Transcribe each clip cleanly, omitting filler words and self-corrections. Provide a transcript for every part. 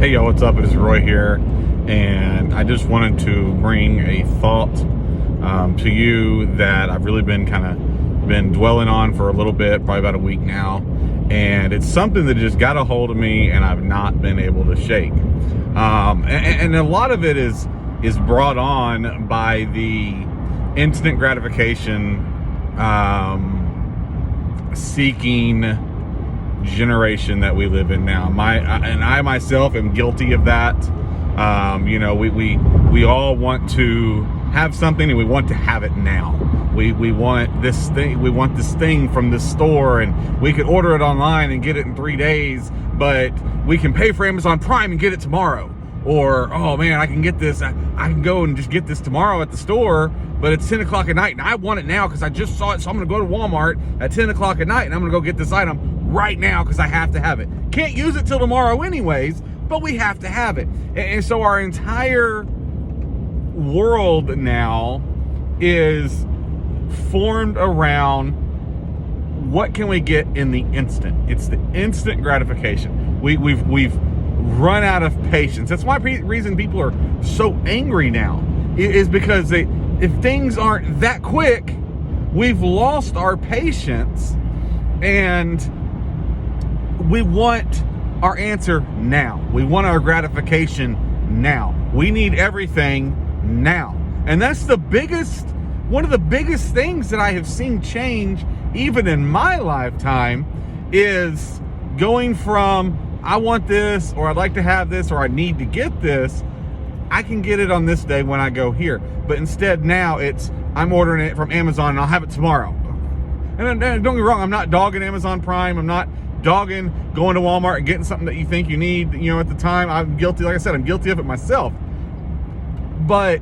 Hey y'all, what's up? It is Roy here, and I just wanted to bring a thought to you that I've really been dwelling on for a little bit, probably about a week now, and it's something that just got a hold of me and I've not been able to shake. And a lot of it is brought on by the instant gratification seeking generation that we live in now. I myself am guilty of that. We all want to have something and we want to have it now. We want this thing from this store, and we could order it online and get it in 3 days, but we can pay for Amazon Prime and get it tomorrow. Or, oh man, I can get this, I can go and just get this tomorrow at the store, but it's 10 o'clock at night and I want it now because I just saw it, so I'm gonna go to Walmart at 10 o'clock at night and I'm gonna go get this item right now because I have to have it. Can't use it till tomorrow anyways, but we have to have it. And so our entire world now is formed around what can we get in the instant. It's the instant gratification. We've run out of patience. That's why reason people are so angry now is because if things aren't that quick, we've lost our patience and we want our answer now. We want our gratification now. We need everything now. And that's one of the biggest things that I have seen change even in my lifetime is going from I want this, or I'd like to have this, or I need to get this. I can get it on this day when I go here. But instead now it's I'm ordering it from Amazon and I'll have it tomorrow. And don't get me wrong, I'm not dogging Amazon Prime. I'm not dogging going to Walmart and getting something that you think you need, at the time. I'm guilty, like I said, I'm guilty of it myself. But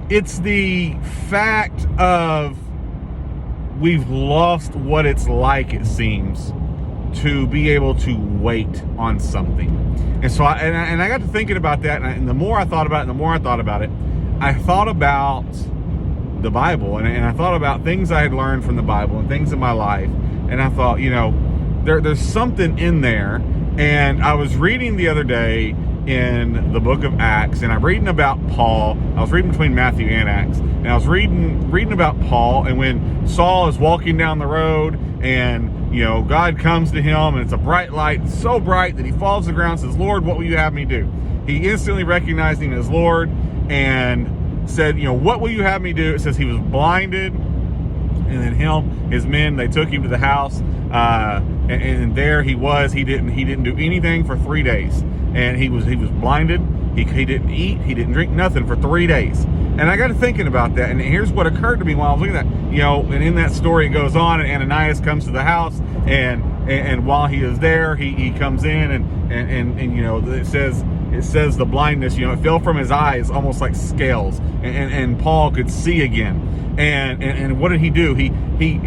it's the fact of we've lost what it's like, it seems, to be able to wait on something. And so I got to thinking about that, and the more I thought about it, I thought about the Bible, and I thought about things I had learned from the Bible and things in my life, and I thought, there's something in there. And I was reading the other day in the book of Acts, and I'm reading about Paul. I was reading between Matthew and Acts, and I was reading about Paul, and when Saul is walking down the road, and God comes to him, and it's a bright light, so bright that he falls to the ground and says, "Lord, what will you have me do?" He instantly recognized him as Lord and said, "What will you have me do?" It says he was blinded, and then his men, they took him to the house, and there he was. He didn't do anything for 3 days, and he was blinded. He didn't eat, he didn't drink, nothing for 3 days. And I got to thinking about that, and here's what occurred to me while I was looking at that. And in that story it goes on, and Ananias comes to the house, and while he is there, he comes in, and it says the blindness, it fell from his eyes almost like scales, and Paul could see again. And what did he do?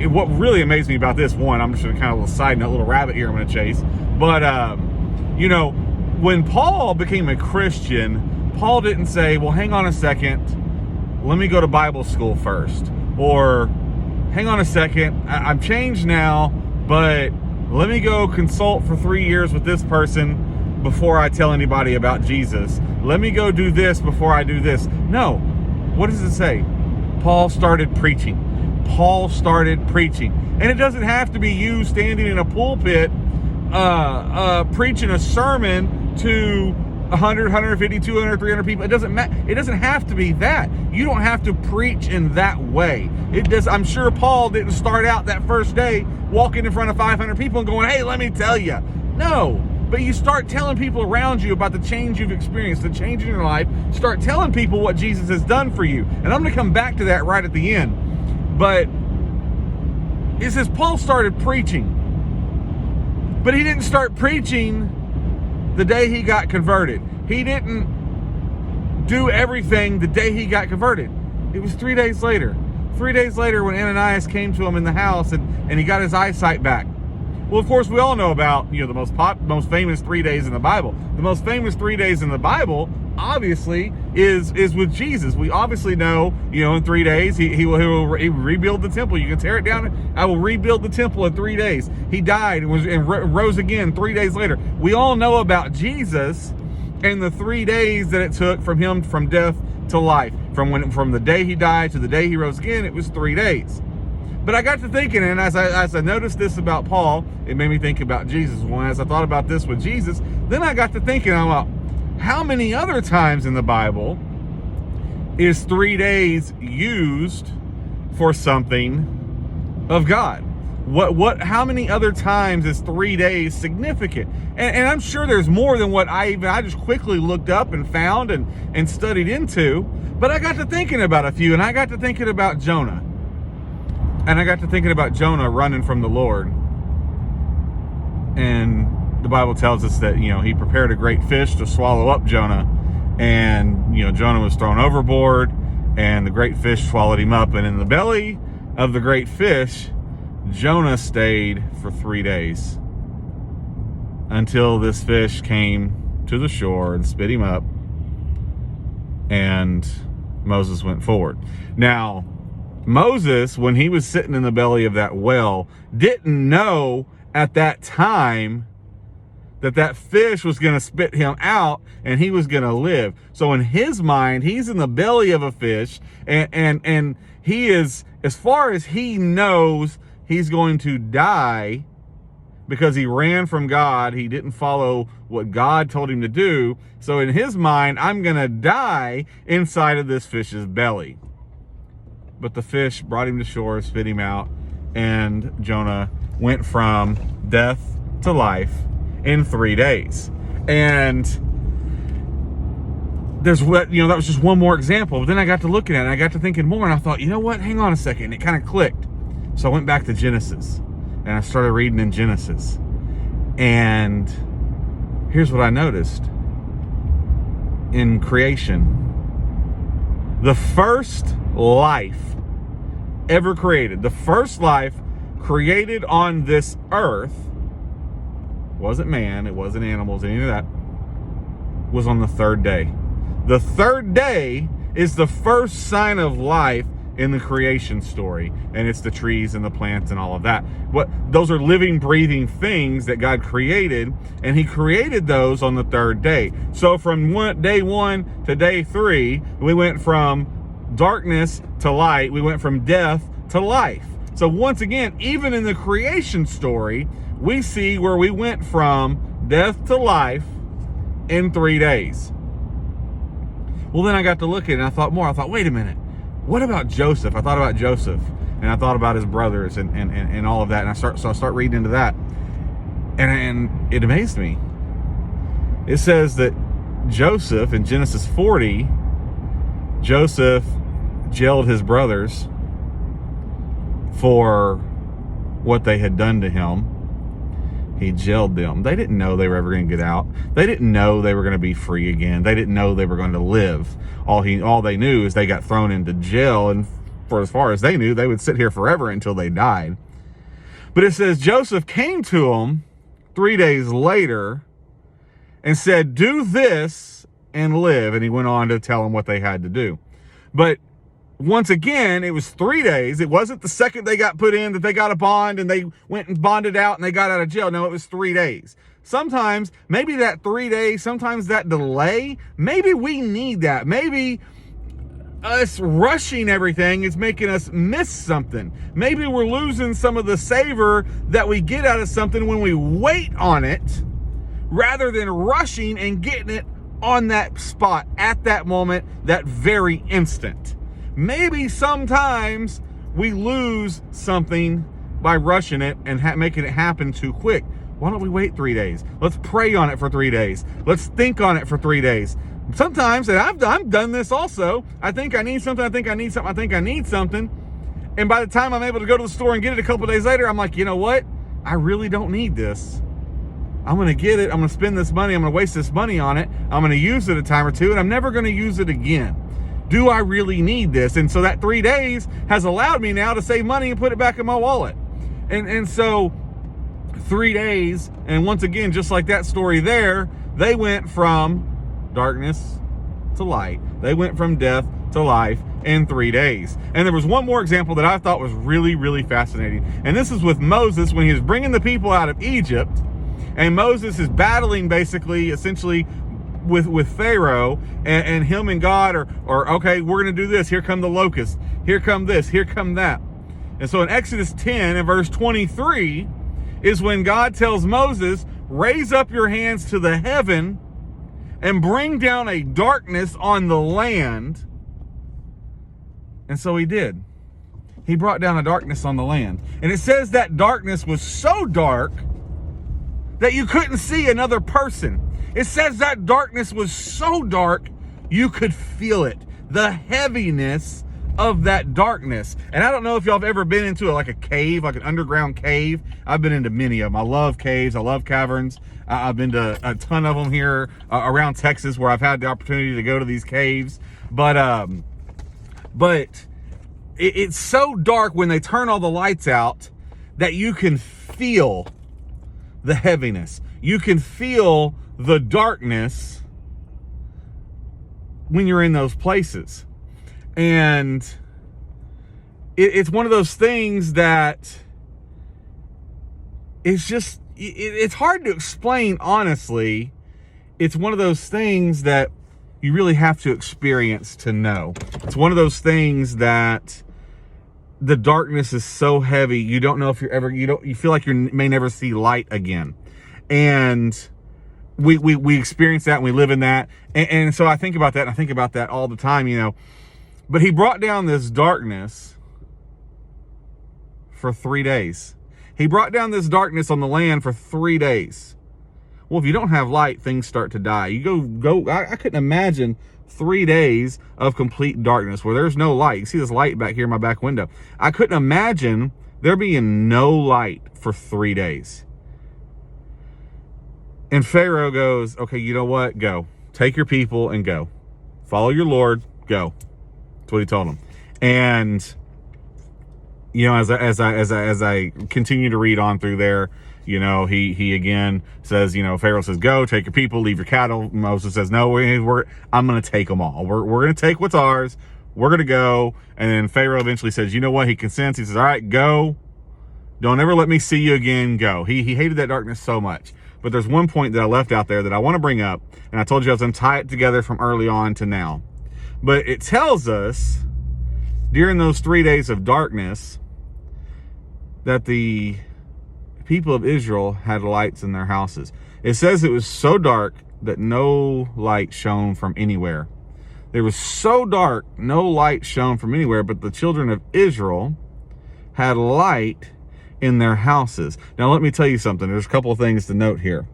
What really amazed me about this, one, I'm just gonna kind of a little side note, little rabbit here I'm gonna chase, but when Paul became a Christian, Paul didn't say, well, hang on a second, let me go to Bible school first. Or, hang on a second, I'm changed now, but let me go consult for 3 years with this person before I tell anybody about Jesus. Let me go do this before I do this. No. What does it say? Paul started preaching. Paul started preaching. And it doesn't have to be you standing in a pulpit preaching a sermon to 100, 150, 200, 300 people. It doesn't matter. It doesn't have to be that. You don't have to preach in that way. I'm sure Paul didn't start out that first day walking in front of 500 people and going, "Hey, let me tell you." No. But you start telling people around you about the change you've experienced, the change in your life. Start telling people what Jesus has done for you. And I'm going to come back to that right at the end. But it says Paul started preaching. But he didn't start preaching the day he got converted. He didn't do everything the day he got converted. It was 3 days later. 3 days later when Ananias came to him in the house and he got his eyesight back. Well, of course, we all know about, the most famous 3 days in the Bible. The most famous 3 days in the Bible, obviously, is with Jesus. We obviously know, in 3 days, he will rebuild the temple. You can tear it down. I will rebuild the temple in 3 days. He died and rose again 3 days later. We all know about Jesus and the 3 days that it took from him from death to life. From the day he died to the day he rose again, it was 3 days. But I got to thinking, and as I noticed this about Paul, it made me think about Jesus. Well, as I thought about this with Jesus, then I got to thinking about how many other times in the Bible is 3 days used for something of God? How many other times is 3 days significant? And I'm sure there's more than what I just quickly looked up and found and studied into. But I got to thinking about a few, and I got to thinking about Jonah. And I got to thinking about Jonah running from the Lord. And the Bible tells us that, he prepared a great fish to swallow up Jonah. And, Jonah was thrown overboard, and the great fish swallowed him up. And in the belly of the great fish, Jonah stayed for 3 days. Until this fish came to the shore and spit him up. And Moses went forward. Now, Moses, when he was sitting in the belly of that well, didn't know at that time that fish was going to spit him out and he was going to live. So in his mind, he's in the belly of a fish, and he is, as far as he knows, he's going to die because he ran from God. He didn't follow what God told him to do. So in his mind, I'm going to die inside of this fish's belly. But the fish brought him to shore, spit him out, and Jonah went from death to life in 3 days. And that was just one more example. But then I got to looking at it, and I got to thinking more, and I thought, you know what? Hang on a second. And it kind of clicked. So I went back to Genesis, and I started reading in Genesis. And here's what I noticed. In creation, the first life ever created, the first life created on this earth, wasn't man, it wasn't animals, any of that, was on the third day. The third day is the first sign of life in the creation story, and it's the trees and the plants and all of that. Those are living, breathing things that God created, and he created those on the third day. So from day one to day three, we went from darkness to light. We went from death to life. So once again, even in the creation story, we see where we went from death to life in 3 days. Well, then I got to look at it, and I thought more. I thought, wait a minute. What about Joseph? I thought about Joseph, and I thought about his brothers and all of that. And I start reading into that, and it amazed me. It says that Joseph in Genesis 40, Joseph jailed his brothers for what they had done to him. He jailed them. They didn't know they were ever going to get out. They didn't know they were going to be free again. They didn't know they were going to live. All they knew is they got thrown into jail, and for as far as they knew, they would sit here forever until they died. But it says Joseph came to them 3 days later and said, "Do this and live." And he went on to tell them what they had to do. But once again, it was 3 days. It wasn't the second they got put in that they got a bond and they went and bonded out and they got out of jail. No, it was 3 days. Sometimes, maybe that 3 days, sometimes that delay, maybe we need that. Maybe us rushing everything is making us miss something. Maybe we're losing some of the savor that we get out of something when we wait on it, rather than rushing and getting it on that spot, at that moment, that very instant. Maybe sometimes we lose something by rushing it and making it happen too quick. Why don't we wait 3 days? Let's pray on it for 3 days. Let's think on it for 3 days. Sometimes, and I've done this also, I think I need something, and by the time I'm able to go to the store and get it a couple days later, I'm like, you know what? I really don't need this. I'm going to get it. I'm going to spend this money. I'm going to waste this money on it. I'm going to use it a time or two, and I'm never going to use it again. Do I really need this? And so that 3 days has allowed me now to save money and put it back in my wallet. And so 3 days. And once again, just like that story there, they went from darkness to light. They went from death to life in 3 days. And there was one more example that I thought was really, really fascinating. And this is with Moses when he was bringing the people out of Egypt. And Moses is battling essentially with Pharaoh, and him and God are okay, we're going to do this. Here come the locusts. Here come this. Here come that. And so in Exodus 10 and verse 23 is when God tells Moses, raise up your hands to the heaven and bring down a darkness on the land. And so he did. He brought down a darkness on the land. And it says that darkness was so dark that you couldn't see another person. It says that darkness was so dark you could feel it. The heaviness of that darkness. And I don't know if y'all have ever been into like a cave, like an underground cave. I've been into many of them. I love caves. I love caverns. I've been to a ton of them here around Texas where I've had the opportunity to go to these caves. But it's so dark when they turn all the lights out that you can feel the heaviness. You can feel the darkness when you're in those places. And it's one of those things that it's hard to explain, honestly. It's one of those things that you really have to experience to know. It's one of those things that the darkness is so heavy, you don't know if you feel like you may never see light again. And we experience that and we live in that. And so I think about that, and I think about that all the time, But he brought down this darkness for 3 days. He brought down this darkness on the land for 3 days. Well, if you don't have light, things start to die. I couldn't imagine 3 days of complete darkness where there's no light. You see this light back here in my back window. I couldn't imagine there being no light for 3 days. And Pharaoh goes, okay, you know what? Go. Take your people and go. Follow your Lord. Go. That's what he told him. And as I continue to read on through there, he again says, Pharaoh says, go, take your people, leave your cattle. Moses says, no, I'm going to take them all. We're going to take what's ours. We're going to go. And then Pharaoh eventually says, you know what? He consents. He says, all right, go. Don't ever let me see you again. Go. He hated that darkness so much. But there's one point that I left out there that I want to bring up. And I told you I was going to tie it together from early on to now. But it tells us during those 3 days of darkness that the people of Israel had lights in their houses. It says it was so dark that no light shone from anywhere. It was so dark, no light shone from anywhere, but the children of Israel had light in their houses. Now, let me tell you something. There's a couple of things to note here.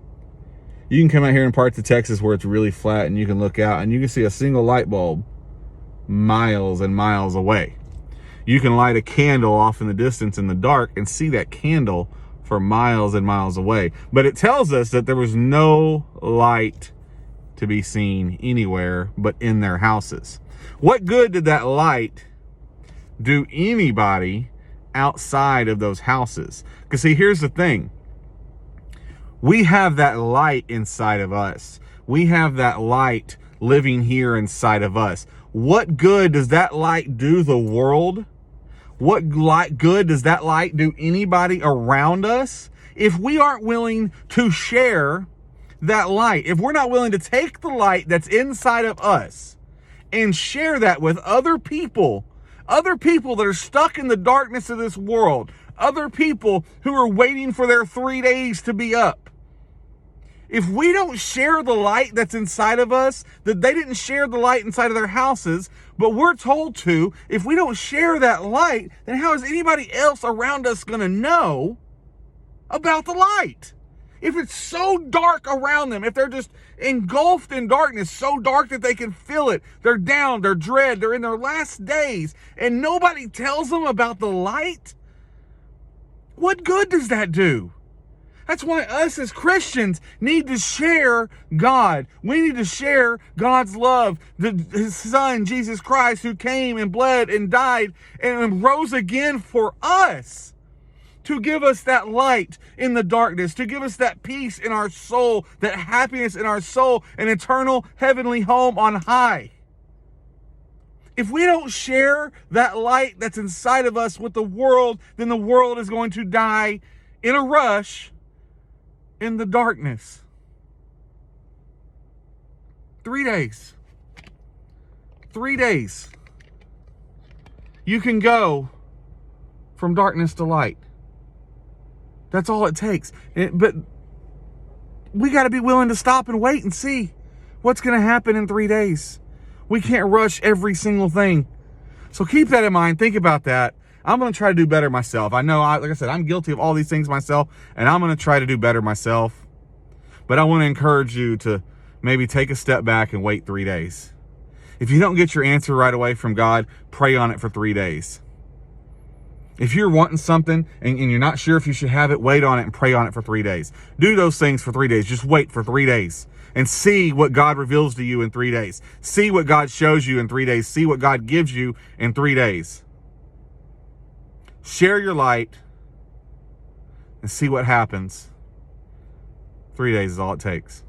You can come out here in parts of Texas where it's really flat and you can look out and you can see a single light bulb miles and miles away. You can light a candle off in the distance in the dark and see that candle for miles and miles away. But it tells us that there was no light to be seen anywhere but in their houses. What good did that light do anybody outside of those houses? Because see, here's the thing. We have that light inside of us. We have that light living here inside of us. What good does that light do the world? What good does that light do anybody around us if we aren't willing to share that light? If we're not willing to take the light that's inside of us and share that with other people that are stuck in the darkness of this world, other people who are waiting for their 3 days to be up. If we don't share the light that's inside of us, that they didn't share the light inside of their houses, but we're told to, if we don't share that light, then how is anybody else around us going to know about the light? If it's so dark around them, if they're just engulfed in darkness, so dark that they can feel it, they're down, they're dread, they're in their last days, and nobody tells them about the light, what good does that do? That's why us as Christians need to share God. We need to share God's love, His Son, Jesus Christ, who came and bled and died and rose again for us. to give us that light in the darkness, to give us that peace in our soul, that happiness in our soul, an eternal heavenly home on high. If we don't share that light that's inside of us with the world, then the world is going to die in a rush in the darkness. 3 days. 3 days. You can go from darkness to light. That's all it takes. But we got to be willing to stop and wait and see what's going to happen in 3 days. We can't rush every single thing. So keep that in mind. Think about that. I'm going to try to do better myself. I know, like I said, I'm guilty of all these things myself, and I'm going to try to do better myself. But I want to encourage you to maybe take a step back and wait 3 days. If you don't get your answer right away from God, pray on it for 3 days. If you're wanting something and you're not sure if you should have it, wait on it and pray on it for 3 days. Do those things for 3 days. Just wait for 3 days and see what God reveals to you in 3 days. See what God shows you in 3 days. See what God gives you in 3 days. Share your light and see what happens. 3 days is all it takes.